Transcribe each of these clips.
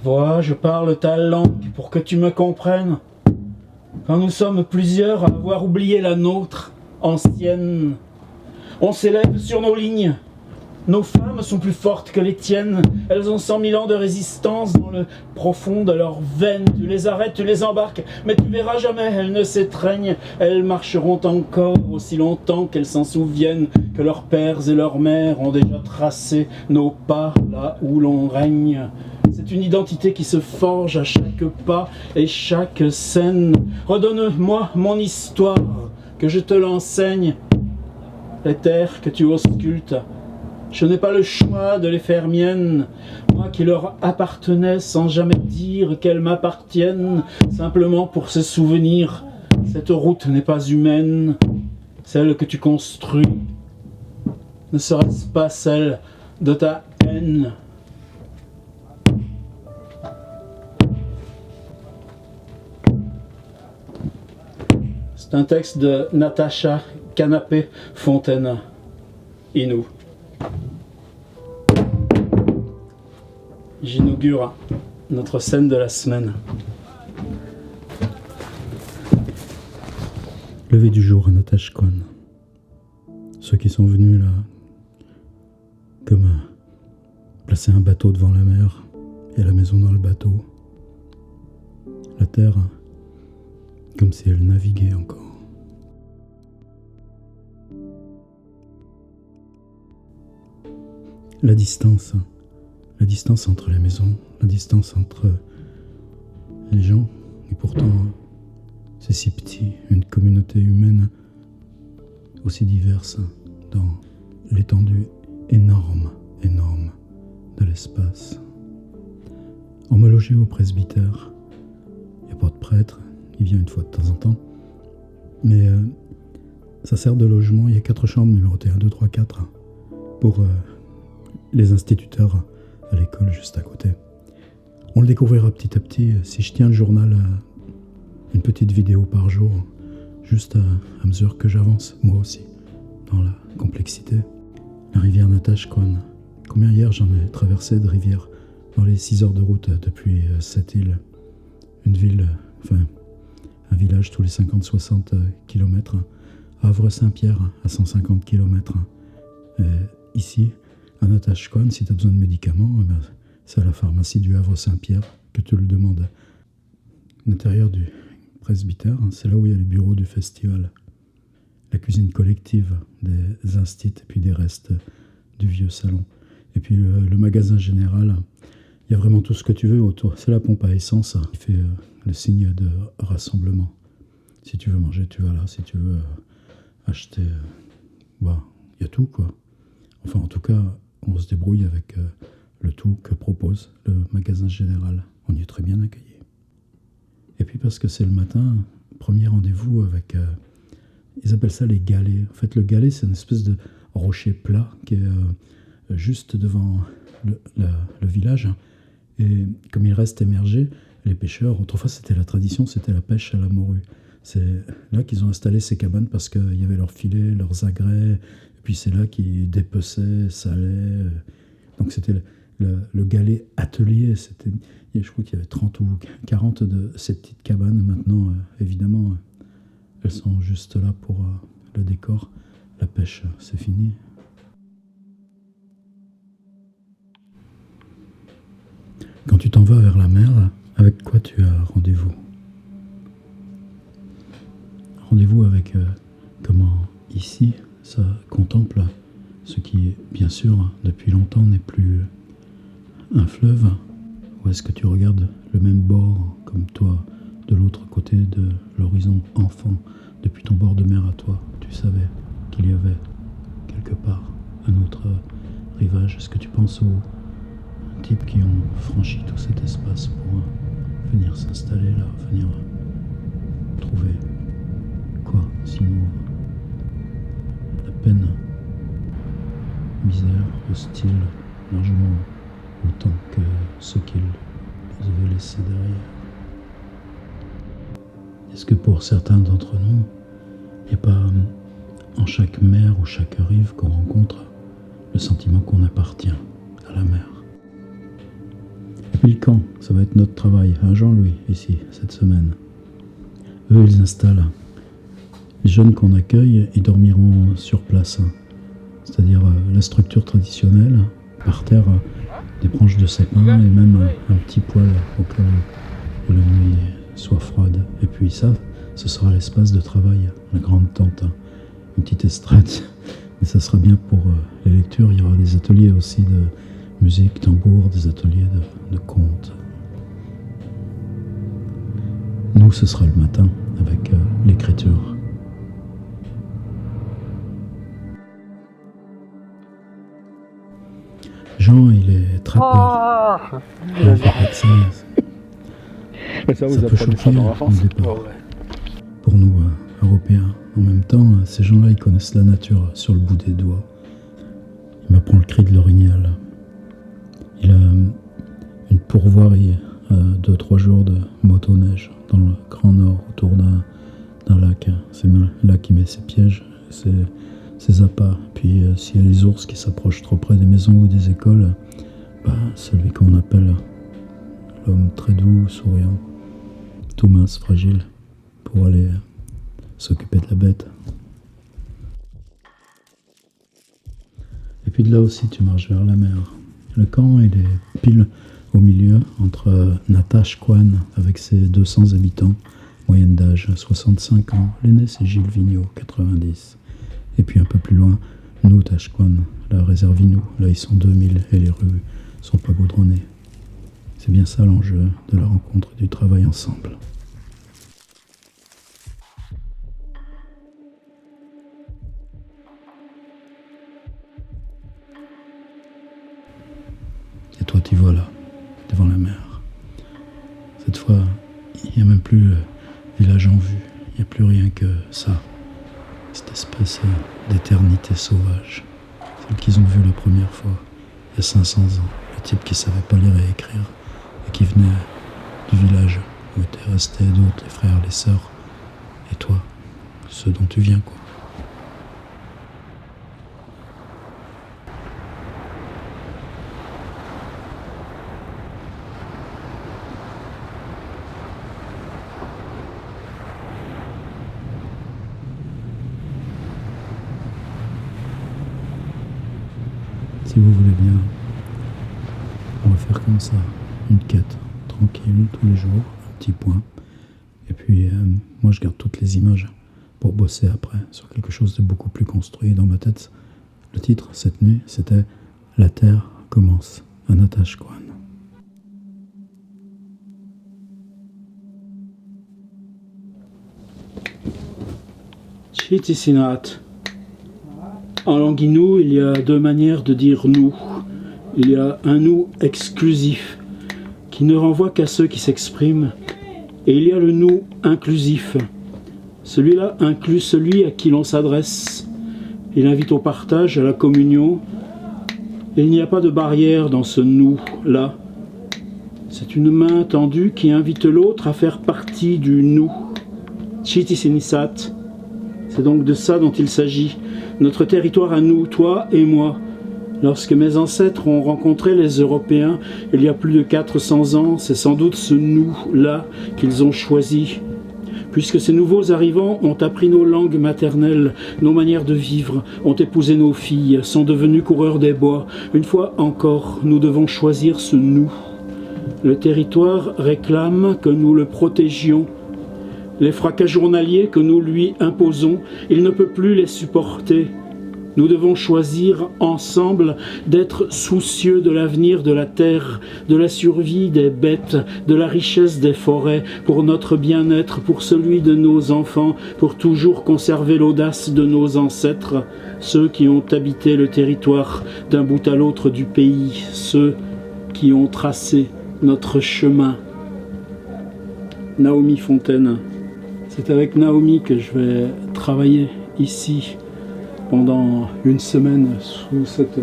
Vois, je parle ta langue pour que tu me comprennes. Quand nous sommes plusieurs à avoir oublié la nôtre, ancienne, on s'élève sur nos lignes. Nos femmes sont plus fortes que les tiennes. Elles ont 100 000 ans de résistance dans le profond de leurs veines. Tu les arrêtes, tu les embarques, mais tu verras jamais, elles ne s'étreignent. Elles marcheront encore aussi longtemps qu'elles s'en souviennent que leurs pères et leurs mères ont déjà tracé nos pas là où l'on règne. C'est une identité qui se forge à chaque pas et chaque scène. Redonne-moi mon histoire, que je te l'enseigne. Les terres que tu auscultes, je n'ai pas le choix de les faire miennes, moi qui leur appartenais sans jamais dire qu'elles m'appartiennent, simplement pour se souvenir, cette route n'est pas humaine, celle que tu construis, ne serait-ce pas celle de ta haine. C'est un texte de Natacha Canapé-Fontaine, Inou. J'inaugure notre scène de la semaine. Lever du jour à Natashquan. Ceux qui sont venus là, comme placer un bateau devant la mer et la maison dans le bateau. La terre, comme si elle naviguait encore. La distance entre les maisons, la distance entre les gens, et pourtant c'est si petit, une communauté humaine aussi diverse dans l'étendue énorme de l'espace. On m'a logé au presbytère, il n'y a pas de prêtre, il vient une fois de temps en temps, mais ça sert de logement, il y a 4 chambres numérotées 1, 2, 3, 4 pour les instituteurs à l'école juste à côté. On le découvrira petit à petit si je tiens le journal une petite vidéo par jour, juste à mesure que j'avance, moi aussi, dans la complexité. La rivière Natashquan. Combien hier j'en ai traversé de rivières dans les 6 heures de route depuis cette île. Une ville, un village tous les 50-60 km. Havre-Saint-Pierre à 150 km. Ici, à Natashquan, si tu as besoin de médicaments, c'est à la pharmacie du Havre-Saint-Pierre que tu le demandes. L'intérieur du presbytère, c'est là où il y a les bureaux du festival. La cuisine collective des instits et puis des restes du vieux salon. Et puis le magasin général, il y a vraiment tout ce que tu veux autour. C'est la pompe à essence qui fait le signe de rassemblement. Si tu veux manger, tu vas là. Si tu veux acheter, il y a tout quoi. Enfin en tout cas, on se débrouille avec le tout que propose le magasin général. On y est très bien accueillis. Et puis parce que c'est le matin, premier rendez-vous avec... ils appellent ça les galets. En fait, le galet, c'est une espèce de rocher plat qui est juste devant le village. Et comme il reste émergé, les pêcheurs, autrefois c'était la tradition, c'était la pêche à la morue. C'est là qu'ils ont installé ces cabanes parce qu'il y avait leurs filets, leurs agrès, et puis c'est là qu'ils dépeçaient, salaient. Donc c'était le galet atelier. Je crois qu'il y avait 30 ou 40 de ces petites cabanes. Maintenant, évidemment, elles sont juste là pour le décor. La pêche, c'est fini. Quand tu t'en vas vers la mer, avec quoi tu as rendez-vous ? Rendez-vous avec comment ici, ça contemple ce qui, bien sûr, depuis longtemps n'est plus un fleuve. Ou est-ce que tu regardes le même bord comme toi, de l'autre côté de l'horizon enfant, depuis ton bord de mer à toi, tu savais qu'il y avait quelque part un autre rivage. Est-ce que tu penses aux types qui ont franchi tout cet espace pour venir s'installer là, venir trouver quoi, sinon la peine, misère, hostile, largement autant que ce qu'ils avaient laissé derrière. Est-ce que pour certains d'entre nous, il n'y a pas en chaque mer ou chaque rive qu'on rencontre le sentiment qu'on appartient à la mer ? Et Puis le camp, ça va être notre travail, à Jean-Louis, ici, cette semaine. Eux, ils installent. Les jeunes qu'on accueille, ils dormiront sur place. C'est-à-dire la structure traditionnelle, par terre, des branches de sapin et même un petit poêle au cas où la nuit soit froide. Et puis ça, ce sera l'espace de travail, la grande tente, une petite estrade. Et ça sera bien pour les lectures. Il y aura des ateliers aussi de musique, tambour, des ateliers de contes. Nous, ce sera le matin avec l'écriture. Jean, il est trappeur. Ça vous peut choquer au départ. Pour nous, Européens. En même temps, ces gens-là, ils connaissent la nature sur le bout des doigts. Il m'apprend le cri de l'orignal. Il a une pourvoirie, 2-3 jours de motoneige dans le Grand Nord, autour d'un lac. C'est là qu'il met ses pièges, ses appâts. Puis s'il y a les ours qui s'approchent trop près des maisons ou des écoles, celui qu'on appelle l'homme très doux, souriant, tout mince, fragile, pour aller s'occuper de la bête. Et puis de là aussi, tu marches vers la mer. Le camp, il est pile au milieu, entre Natashquan, avec ses 200 habitants, moyenne d'âge 65 ans. L'aîné, c'est Gilles Vigneault, 90. Et puis un peu plus loin, nous, Tashquan, la réserve Inou. Là, ils sont 2000 et les rues sont pas goudronnées. C'est bien ça l'enjeu de la rencontre et du travail ensemble. Et toi, tu vois là, devant la mer. Cette fois, il n'y a même plus le village en vue. Il n'y a plus rien que ça. Cette espèce d'éternité sauvage. Celle qu'ils ont vue la première fois, il y a 500 ans. Le type qui savait pas lire et écrire et qui venait du village où étaient restés d'autres, les frères, les sœurs. Et toi, ceux dont tu viens, quoi. Si vous voulez bien, on va faire comme ça, une quête tranquille tous les jours, un petit point. Et puis moi je garde toutes les images pour bosser après sur quelque chose de beaucoup plus construit dans ma tête. Le titre cette nuit, c'était « La Terre commence à Natashquan ». Chitisinat. En langue inou, il y a deux manières de dire nous. Il y a un nous exclusif, qui ne renvoie qu'à ceux qui s'expriment, et il y a le nous inclusif. Celui-là inclut celui à qui l'on s'adresse. Il invite au partage, à la communion, et il n'y a pas de barrière dans ce nous-là. C'est une main tendue qui invite l'autre à faire partie du nous. Chitisinissat. C'est donc de ça dont il s'agit. Notre territoire à nous, toi et moi. Lorsque mes ancêtres ont rencontré les Européens, il y a plus de 400 ans, c'est sans doute ce nous-là qu'ils ont choisi. Puisque ces nouveaux arrivants ont appris nos langues maternelles, nos manières de vivre, ont épousé nos filles, sont devenus coureurs des bois. Une fois encore, nous devons choisir ce nous. Le territoire réclame que nous le protégions. Les fracas journaliers que nous lui imposons, il ne peut plus les supporter. Nous devons choisir ensemble d'être soucieux de l'avenir de la terre, de la survie des bêtes, de la richesse des forêts, pour notre bien-être, pour celui de nos enfants, pour toujours conserver l'audace de nos ancêtres, ceux qui ont habité le territoire d'un bout à l'autre du pays, ceux qui ont tracé notre chemin. Naomi Fontaine. C'est avec Naomi que je vais travailler ici pendant une semaine sous cette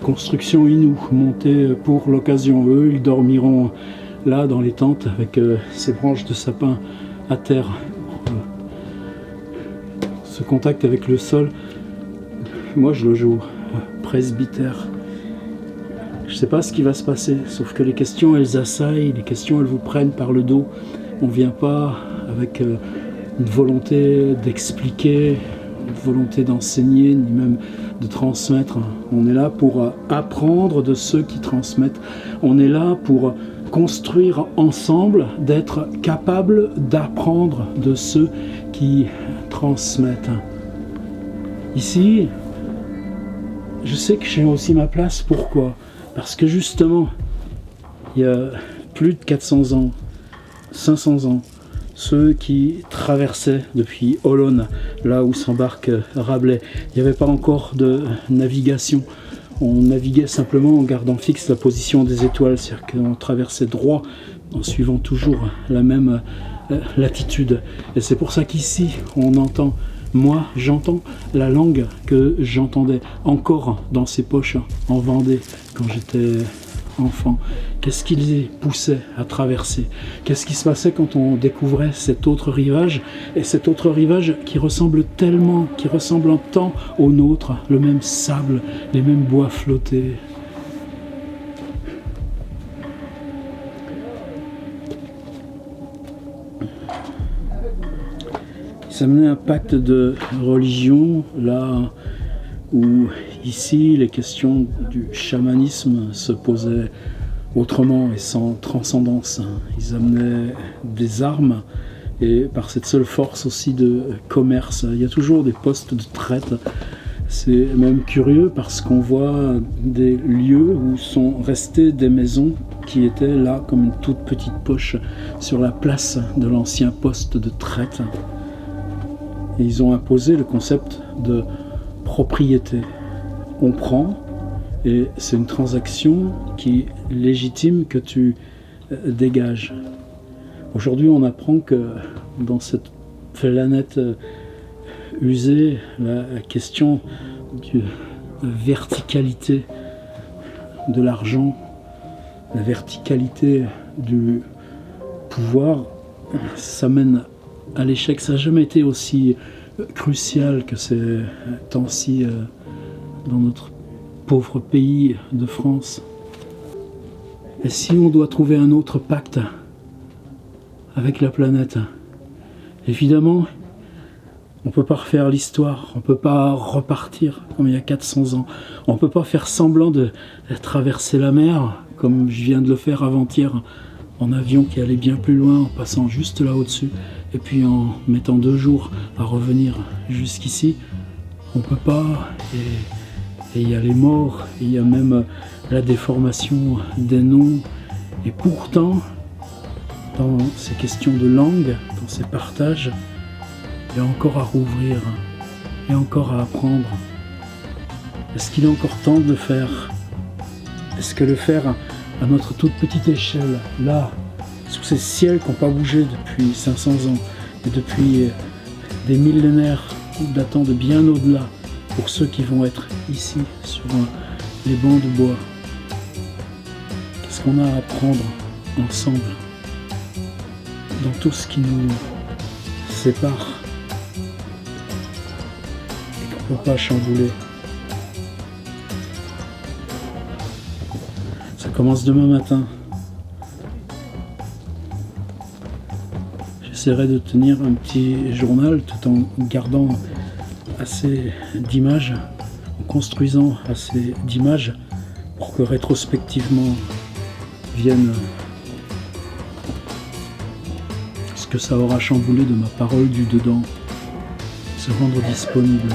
construction Inou montée pour l'occasion. Eux, ils dormiront là dans les tentes avec ces branches de sapin à terre. Ce contact avec le sol, moi je le joue presbytère. Je sais pas ce qui va se passer, sauf que les questions elles assaillent, les questions elles vous prennent par le dos. On vient pas avec une volonté d'expliquer, une volonté d'enseigner, ni même de transmettre. On est là pour apprendre de ceux qui transmettent. On est là pour construire ensemble, d'être capable d'apprendre de ceux qui transmettent. Ici, je sais que j'ai aussi ma place. Pourquoi ? Parce que justement, il y a plus de 400 ans, 500 ans, ceux qui traversaient depuis Olonne, là où s'embarque Rabelais, il n'y avait pas encore de navigation. On naviguait simplement en gardant fixe la position des étoiles, c'est-à-dire qu'on traversait droit en suivant toujours la même latitude. Et c'est pour ça qu'ici, on entend, moi j'entends la langue que j'entendais encore dans ces poches en Vendée quand j'étais enfant. Qu'est-ce qui les poussait à traverser? Qu'est-ce qui se passait quand on découvrait cet autre rivage? Et cet autre rivage qui ressemble tellement, qui ressemble en tant au nôtre, le même sable, les mêmes bois flottés. Ça menait un pacte de religion, là où ici les questions du chamanisme se posaient autrement et sans transcendance. Ils amenaient des armes et par cette seule force aussi de commerce. Il y a toujours des postes de traite. C'est même curieux parce qu'on voit des lieux où sont restées des maisons qui étaient là comme une toute petite poche sur la place de l'ancien poste de traite. Et ils ont imposé le concept de propriété. On prend et c'est une transaction qui légitime que tu dégages. Aujourd'hui, on apprend que dans cette planète usée, la question de verticalité de l'argent, la verticalité du pouvoir, ça mène à l'échec. Ça n'a jamais été aussi crucial que ces temps-ci dans notre pauvre pays de France. Et si on doit trouver un autre pacte avec la planète, évidemment, on ne peut pas refaire l'histoire, on ne peut pas repartir comme il y a 400 ans, on ne peut pas faire semblant de traverser la mer comme je viens de le faire avant-hier en avion qui allait bien plus loin en passant juste là au-dessus et puis en mettant 2 jours à revenir jusqu'ici. On ne peut pas, et il y a les morts, il y a même la déformation des noms. Et pourtant, dans ces questions de langue, dans ces partages, il y a encore à rouvrir, il y a encore à apprendre. Est-ce qu'il est encore temps de le faire? Est-ce que le faire à notre toute petite échelle, là, sous ces ciels qui n'ont pas bougé depuis 500 ans, et depuis des millénaires datant de bien au-delà, pour ceux qui vont être ici, sur les bancs de bois? Qu'est-ce qu'on a à apprendre ensemble dans tout ce qui nous sépare et qu'on ne peut pas chambouler? Ça commence demain matin. J'essaierai de tenir un petit journal tout en gardant assez d'images, en construisant assez d'images pour que rétrospectivement vienne ce que ça aura chamboulé de ma parole du dedans se rendre disponible.